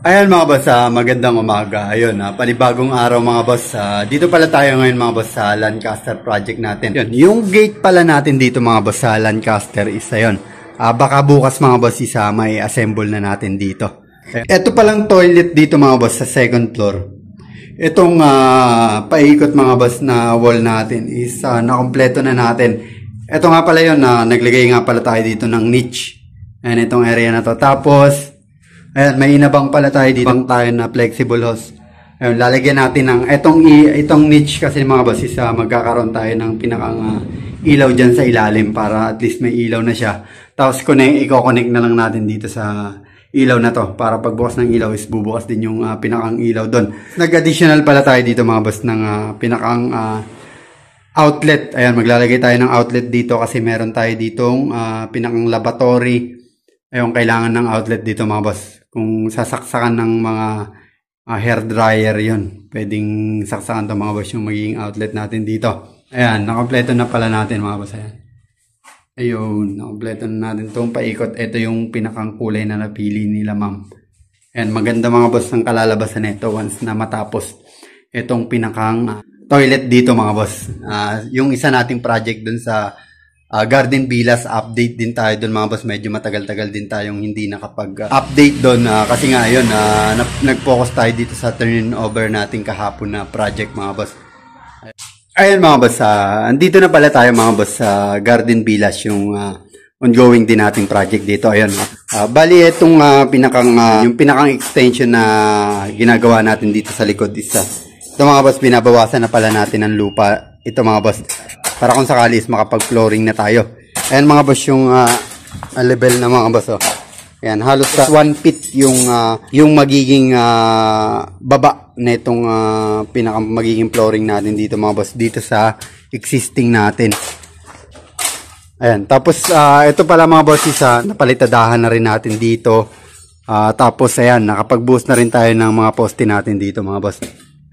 Ayan mga boss, magandang umaga. Ayun, panibagong araw mga boss. Dito pala tayo ngayon mga boss sa Lancaster project natin. Yun, yung gate pala natin dito mga boss sa Lancaster is ayun. Baka bukas mga boss may assemble na natin dito. Ito palang toilet dito mga boss sa second floor. Itong paikot mga boss na wall natin is nakompleto na natin. Ito nga pala yun, naglagay nga pala tayo dito ng niche. Ayan, itong area na to. Tapos, ayan, may inabang pala tayo dito tayo na flexible hose. Ayun, lalagyan natin ng itong niche kasi mga boss is magkakaroon tayo ng pinakang ilaw dyan sa ilalim para at least may ilaw na siya. Tapos i-connect na lang natin dito sa ilaw na to para pagbukas ng ilaw is bubukas din yung pinakang ilaw doon. Nag-additional pala tayo dito mga boss ng pinakang outlet. Ayan, maglalagay tayo ng outlet dito kasi meron tayo ditong pinakang lavatory. Ayun, kailangan ng outlet dito mga boss. Kung sasaksakan ng mga hair dryer yun, pwedeng saksakan to mga boss yung magiging outlet natin dito. Ayan, nakompleto na pala natin mga boss. Ayan. Ayun, nakompleto na natin itong paikot. Ito yung pinakang kulay na napili nila ma'am. Ayan, maganda mga boss ang kalalabasan nito once na matapos itong pinakang toilet dito mga boss. Yung isa nating project dun sa Garden Villas, update din tayo doon mga boss. Medyo matagal-tagal din tayong hindi nakapag-update doon kasi nga yun, nag-focus tayo dito sa turnover natin kahapon na project mga boss. Ayun mga boss, andito na pala tayo mga boss sa Garden Villas, yung ongoing din nating project dito. Ayun, bali itong yung pinakang extension na ginagawa natin dito sa likod is ito mga boss, binabawasan na pala natin ng lupa. Ito mga boss, para kung sakali is makapag-flooring na tayo. Ayan mga boss yung level na mga boss. Ayan, halos 1 feet yung magiging baba na itong magiging flooring natin dito mga boss. Dito sa existing natin. Ayan, tapos ito pala mga boss is napalitadahan na rin natin dito. Tapos ayan, nakapag-boost na rin tayo ng mga poste natin dito mga boss.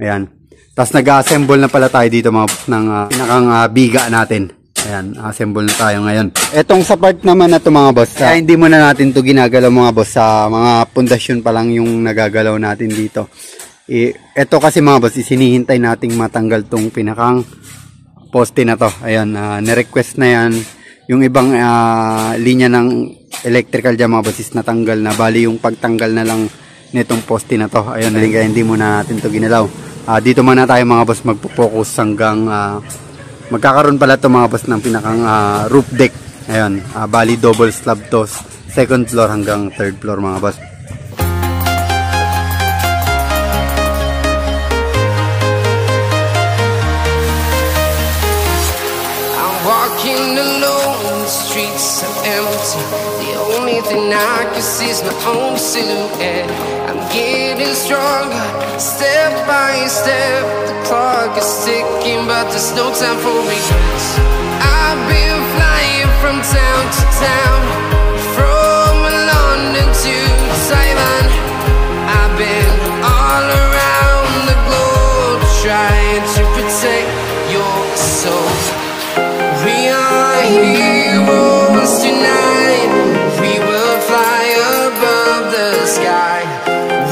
Ayan. Tapos nag-assemble na pala tayo dito mga boss ng pinakang biga natin. Ayan, assemble na tayo ngayon. Etong sa part naman na ito mga boss, hindi muna natin ito ginagalaw mga boss. Sa mga pundasyon pa lang yung nagagalaw natin dito. Ito kasi mga boss, isinihintay nating matanggal tong pinakang poste na to. Ayan, nirequest na yan. Yung ibang linya ng electrical dyan mga boss is natanggal na. Bali yung pagtanggal na lang nitong poste na to. Ayan, kaya hindi muna natin ito ginalaw. Dito muna tayo mga boss magpo-focus hanggang magkakaroon pala ito mga boss ng pinakang roof deck. Ayun, bali double slab to, second floor hanggang third floor mga boss. I'm walking alone, the streets are empty. The only thing I can see is my own silhouette. I'm getting stronger, step by step. The clock is ticking, but there's no time for regrets. I've been flying from town to town, from London to Taiwan. I've been all around the globe, trying to protect your soul. We are heroes tonight. We will fly above the sky.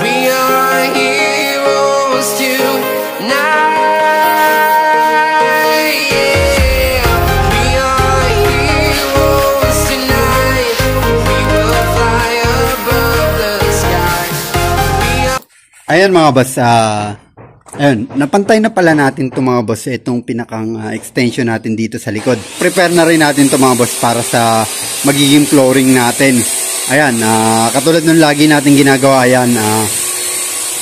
We are heroes tonight. Yeah. We are heroes tonight. We will fly above the sky. Ayan mga boss, ayun, napantay na pala natin ito mga boss, itong pinakang extension natin dito sa likod. Prepare na rin natin ito mga boss para sa magiging flooring natin. Ayan, katulad nung lagi natin ginagawa, ayan,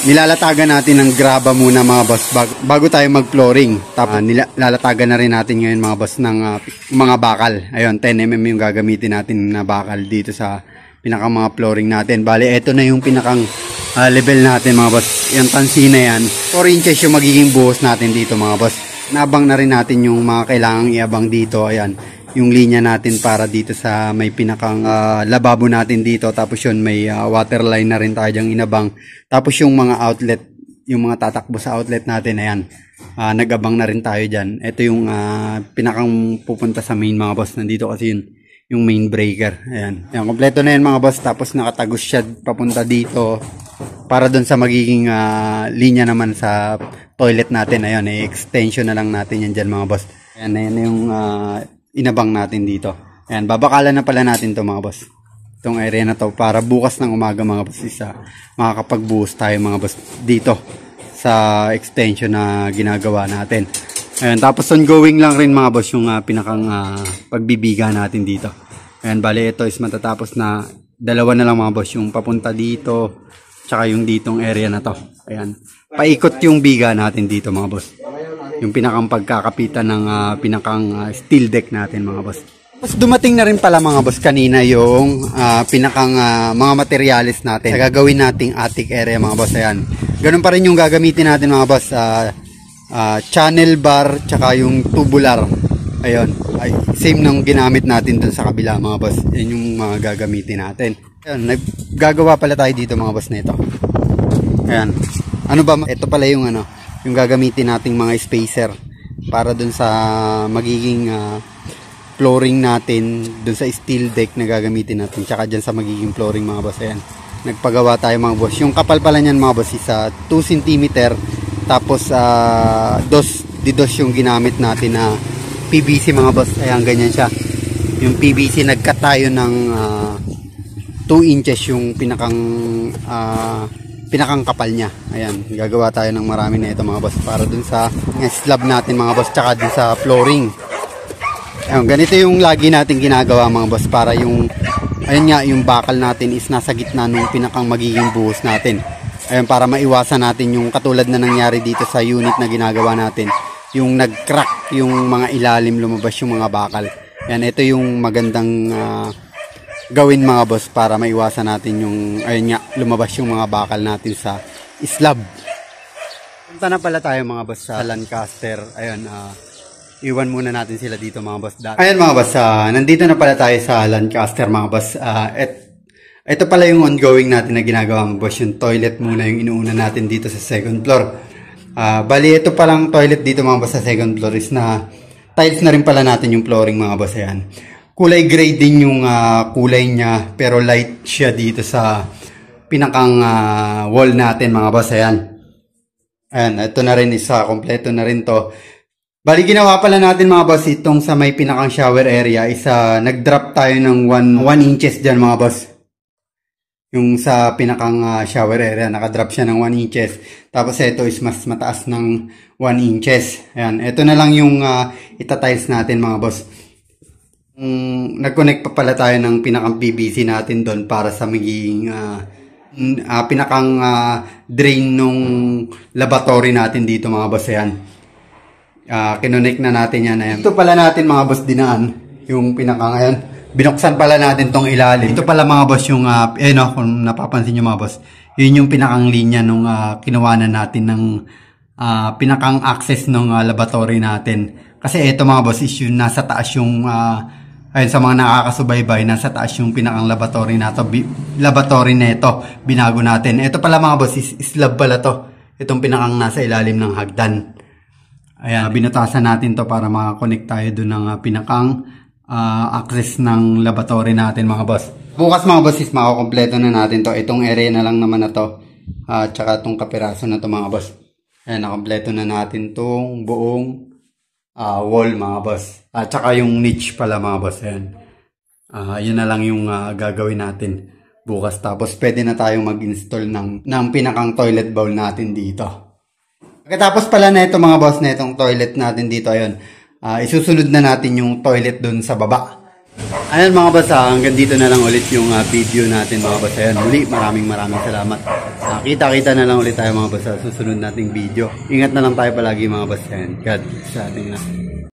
nilalatagan natin ng graba muna mga boss bago tayo mag-flooring. Tapos nilalatagan na rin natin ngayon mga boss ng mga bakal. Ayun, 10mm yung gagamitin natin na bakal dito sa pinakang mga flooring natin. Bali, ito na yung pinakang level natin mga boss. Yung tansi na yan, 4 inches yung magiging buhos natin dito mga boss. Nabang na rin natin yung mga kailangang iabang dito. Ayan, yung linya natin para dito sa may pinakang lababo natin dito. Tapos yun, may water line na rin tayo dyang inabang. Tapos yung mga outlet, yung mga tatakbo sa outlet natin, ayan, nagabang na rin tayo dyan. Ito yung pinakang pupunta sa main mga boss. Nandito kasi yun, yung main breaker. Ayan, kompleto na yan mga boss. Tapos nakatagos siya papunta dito. Para doon sa magiging linya naman sa toilet natin. Ayun, extension na lang natin yan dyan mga boss. Ayan, ayan yung inabang natin dito. Ayan, babakalan na pala natin to mga boss. Itong area na to para bukas ng umaga mga boss makakapagbuhos tayo mga boss dito sa extension na ginagawa natin. Ayan, tapos ongoing lang rin mga boss yung pinakang pagbibiga natin dito. Ayan, bali ito is matatapos na, dalawa na lang mga boss, yung papunta dito tsaka yung ditong area na to. Ayan, paikot yung biga natin dito mga boss, yung pinakang pagkakapitan ng pinakang steel deck natin mga boss. Tapos dumating na rin pala mga boss kanina yung pinakang mga materials natin sa gagawin nating attic area mga boss. Ayan, ganun pa rin yung gagamitin natin mga boss, channel bar tsaka yung tubular. Ayun, ay same nang ginamit natin dun sa kabila mga boss. Yan yung mga gagamitin natin. Ayun, naggagawa pala tayo dito mga boss nito. Ayan, ano ba, ito pala yung yung gagamitin nating mga spacer para dun sa magiging flooring natin, dun sa steel deck na gagamitin natin, tsaka dyan sa magiging flooring mga boss. Ayan, nagpagawa tayo mga boss. Yung kapal pala nyan mga boss is 2 cm. Tapos dos yung ginamit natin na PVC mga boss. Ayan, ganyan siya. Yung PVC, nagkat tayo ng 2 inches yung pinakang kapal niya. Ayan, gagawa tayo ng marami na ito mga boss para dun sa slab natin mga boss, tsaka dun sa flooring. Ayan, ganito yung lagi natin ginagawa mga boss, para yung ayun nga, yung bakal natin is nasa gitna nung pinakang magiging buhos natin. Ayun, para maiwasan natin yung katulad na nangyari dito sa unit na ginagawa natin, yung nag-crack yung mga ilalim, lumabas yung mga bakal. Yan, ito yung magandang gawin mga boss para maiwasan natin yung, ayun nga, lumabas yung mga bakal natin sa slab. Punta na pala tayo mga boss sa Lancaster. Ayun, iwan muna natin sila dito mga boss. Ayun mga boss, nandito na pala tayo sa Lancaster mga boss. Ito pala yung ongoing natin na ginagawa mga boss. Yung toilet muna yung inuuna natin dito sa second floor. Bali ito palang toilet dito mga boss sa second floor is na tiles na rin pala natin yung flooring mga boss. Ayan, kulay gray din yung kulay niya, pero light siya dito sa pinakang wall natin mga boss. Ayan, ito na rin, isa kompleto na rin to. Bali ginawa pala natin mga boss itong sa may pinakang shower area, isa nag-drop tayo ng 1 inches dyan mga boss. Yung sa pinakang shower area, nakadrop siya ng 1 inches. Tapos ito is mas mataas ng 1 inches. Ayan, ito na lang yung itatiles natin mga boss. Nag-connect pa pala tayo ng pinakang PVC natin doon para sa magiging pinakang drain nung laboratory natin dito mga boss. Ayan, kinonect na natin yan. Ayan, ito pala natin mga boss dinaan yung pinakang, ayan, binuksan pala natin tong ilalim. Ito pala mga boss yung, kung napapansin nyo mga boss, yun yung pinakang linya nung kinuwanan natin ng pinakang access ng laboratory natin. Kasi ito mga boss is yung nasa taas yung, ayun, sa mga nakakasubaybay, nasa taas yung pinakang laboratory na to, laboratory na ito, binago natin. Ito pala mga boss is slab pala to. Itong pinakang nasa ilalim ng hagdan. Ayan, binutasan natin to para makakonect tayo dun ng pinakang access ng laboratory natin mga boss. Bukas mga boss is makakompleto na natin to. Itong area na lang naman na to, tsaka itong kapiraso na to mga boss. Ayan, nakompleto na natin tong buong wall mga boss. Tsaka yung niche pala mga boss. Ayan, yun na lang yung gagawin natin bukas. Tapos pwede na tayong mag-install ng pinakang toilet bowl natin dito. Pagkatapos pala na ito mga boss, na itong toilet natin dito, ayun, isusunod na natin yung toilet dun sa baba. Ayan mga boss, hanggang dito na lang ulit yung video natin mga boss. Ayan, muli maraming salamat. Kita-kita na lang ulit tayo mga boss sa susunod nating video. Ingat na lang tayo palagi mga boss. Ayan, God sa ating na.